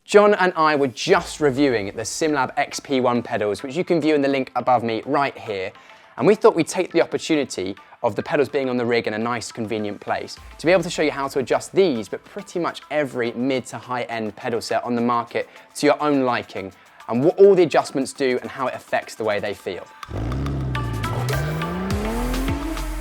John and I were just reviewing the Sim-Lab XP1 pedals, which you can view in the link above me right here. And we thought we'd take the opportunity of the pedals being on the rig in a nice, convenient place to be able to show you how to adjust these, but pretty much every mid to high-end pedal set on the market to your own liking, and what all the adjustments do and how it affects the way they feel.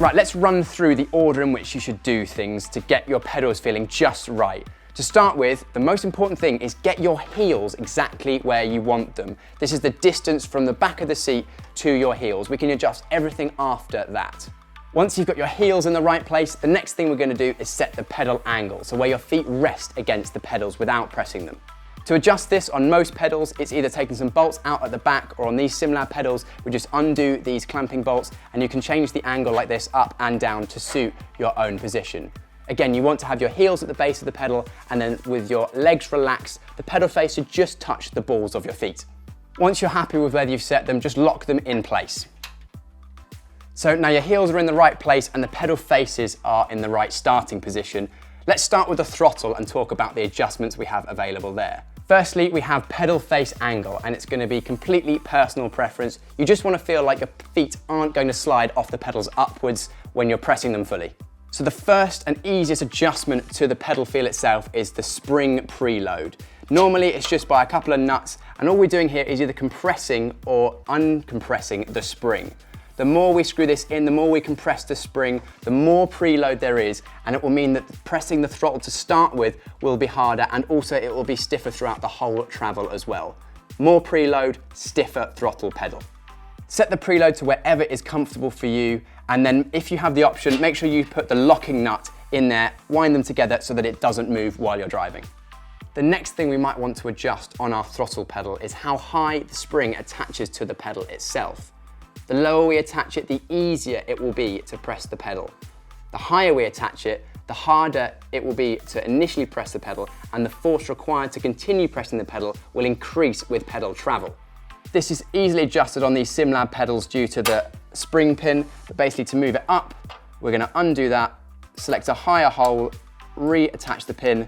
Right, let's run through the order in which you should do things to get your pedals feeling just right. To start with, the most important thing is get your heels exactly where you want them. This is the distance from the back of the seat to your heels. We can adjust everything after that. Once you've got your heels in the right place, the next thing we're going to do is set the pedal angle, so where your feet rest against the pedals without pressing them. To adjust this on most pedals, it's either taking some bolts out at the back, or on these Sim-Lab pedals, we just undo these clamping bolts and you can change the angle like this up and down to suit your own position. Again, you want to have your heels at the base of the pedal, and then with your legs relaxed, the pedal face should just touch the balls of your feet. Once you're happy with where you've set them, just lock them in place. So now your heels are in the right place and the pedal faces are in the right starting position. Let's start with the throttle and talk about the adjustments we have available there. Firstly, we have pedal face angle, and it's going to be completely personal preference. You just want to feel like your feet aren't going to slide off the pedals upwards when you're pressing them fully. So the first and easiest adjustment to the pedal feel itself is the spring preload. Normally it's just by a couple of nuts, and all we're doing here is either compressing or uncompressing the spring. The more we screw this in, the more we compress the spring, the more preload there is, and it will mean that pressing the throttle to start with will be harder, and also it will be stiffer throughout the whole travel as well. More preload, stiffer throttle pedal. Set the preload to wherever is comfortable for you, and then if you have the option, make sure you put the locking nut in there, wind them together so that it doesn't move while you're driving. The next thing we might want to adjust on our throttle pedal is how high the spring attaches to the pedal itself. The lower we attach it, the easier it will be to press the pedal. The higher we attach it, the harder it will be to initially press the pedal, and the force required to continue pressing the pedal will increase with pedal travel. This is easily adjusted on these Sim-Lab pedals due to the spring pin, but basically to move it up, we're going to undo that, select a higher hole, reattach the pin,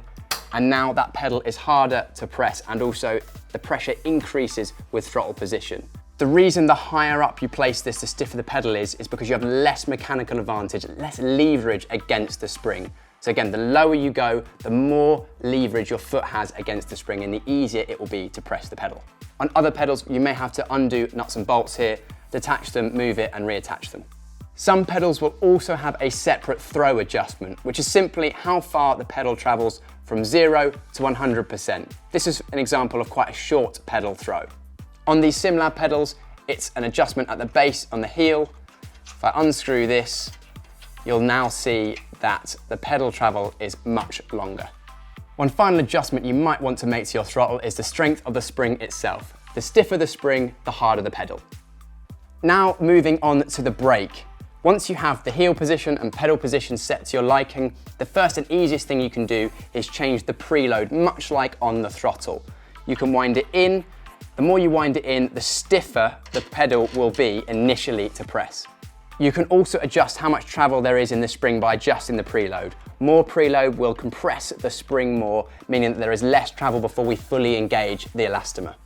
and now that pedal is harder to press, and also the pressure increases with throttle position. The reason the higher up you place this, the stiffer the pedal is because you have less mechanical advantage, less leverage against the spring. So again, the lower you go, the more leverage your foot has against the spring, and the easier it will be to press the pedal. On other pedals, you may have to undo nuts and bolts here, detach them, move it, and reattach them. Some pedals will also have a separate throw adjustment, which is simply how far the pedal travels from 0 to 100%. This is an example of quite a short pedal throw. On these Sim-Lab pedals, it's an adjustment at the base on the heel. If I unscrew this, you'll now see that the pedal travel is much longer. One final adjustment you might want to make to your throttle is the strength of the spring itself. The stiffer the spring, the harder the pedal. Now moving on to the brake. Once you have the heel position and pedal position set to your liking, the first and easiest thing you can do is change the preload, much like on the throttle. You can wind it in. The more you wind it in, the stiffer the pedal will be initially to press. You can also adjust how much travel there is in the spring by adjusting the preload. More preload will compress the spring more, meaning that there is less travel before we fully engage the elastomer.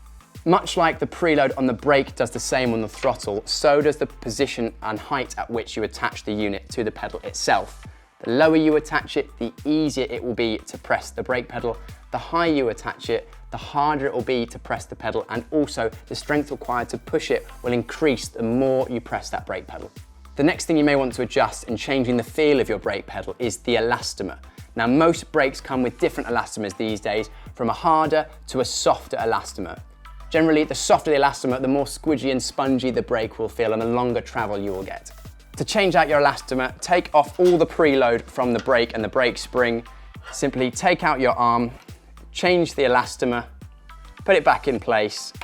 Much like the preload on the brake does the same on the throttle, so does the position and height at which you attach the unit to the pedal itself. The lower you attach it, the easier it will be to press the brake pedal. The higher you attach it, the harder it will be to press the pedal, and also the strength required to push it will increase the more you press that brake pedal. The next thing you may want to adjust in changing the feel of your brake pedal is the elastomer. Now, most brakes come with different elastomers these days, from a harder to a softer elastomer. Generally, the softer the elastomer, the more squidgy and spongy the brake will feel and the longer travel you will get. To change out your elastomer, take off all the preload from the brake and the brake spring. Simply take out your arm, change the elastomer, put it back in place,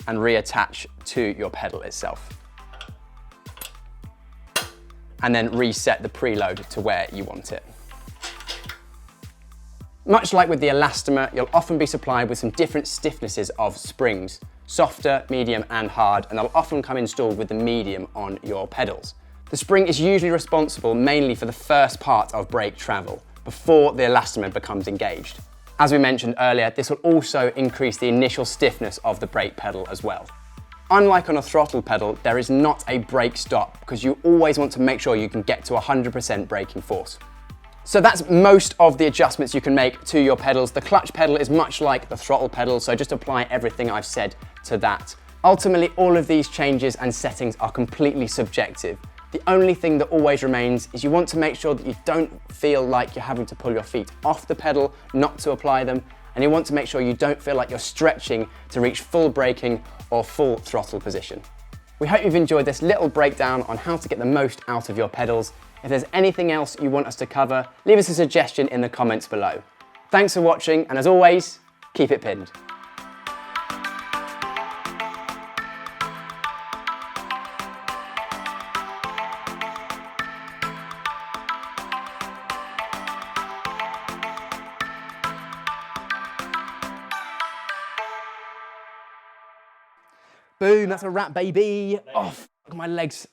and reattach to your pedal itself. And then reset the preload to where you want it. Much like with the elastomer, you'll often be supplied with some different stiffnesses of springs, softer, medium, and hard, and they'll often come installed with the medium on your pedals. The spring is usually responsible mainly for the first part of brake travel, before the elastomer becomes engaged. As we mentioned earlier, this will also increase the initial stiffness of the brake pedal as well. Unlike on a throttle pedal, there is not a brake stop because you always want to make sure you can get to 100% braking force. So that's most of the adjustments you can make to your pedals. The clutch pedal is much like the throttle pedal, so just apply everything I've said to that. Ultimately, all of these changes and settings are completely subjective. The only thing that always remains is you want to make sure that you don't feel like you're having to pull your feet off the pedal not to apply them, and you want to make sure you don't feel like you're stretching to reach full braking or full throttle position. We hope you've enjoyed this little breakdown on how to get the most out of your pedals. If there's anything else you want us to cover, leave us a suggestion in the comments below. Thanks for watching, and as always, keep it pinned. Boom, that's a wrap, baby. Oh, f my legs.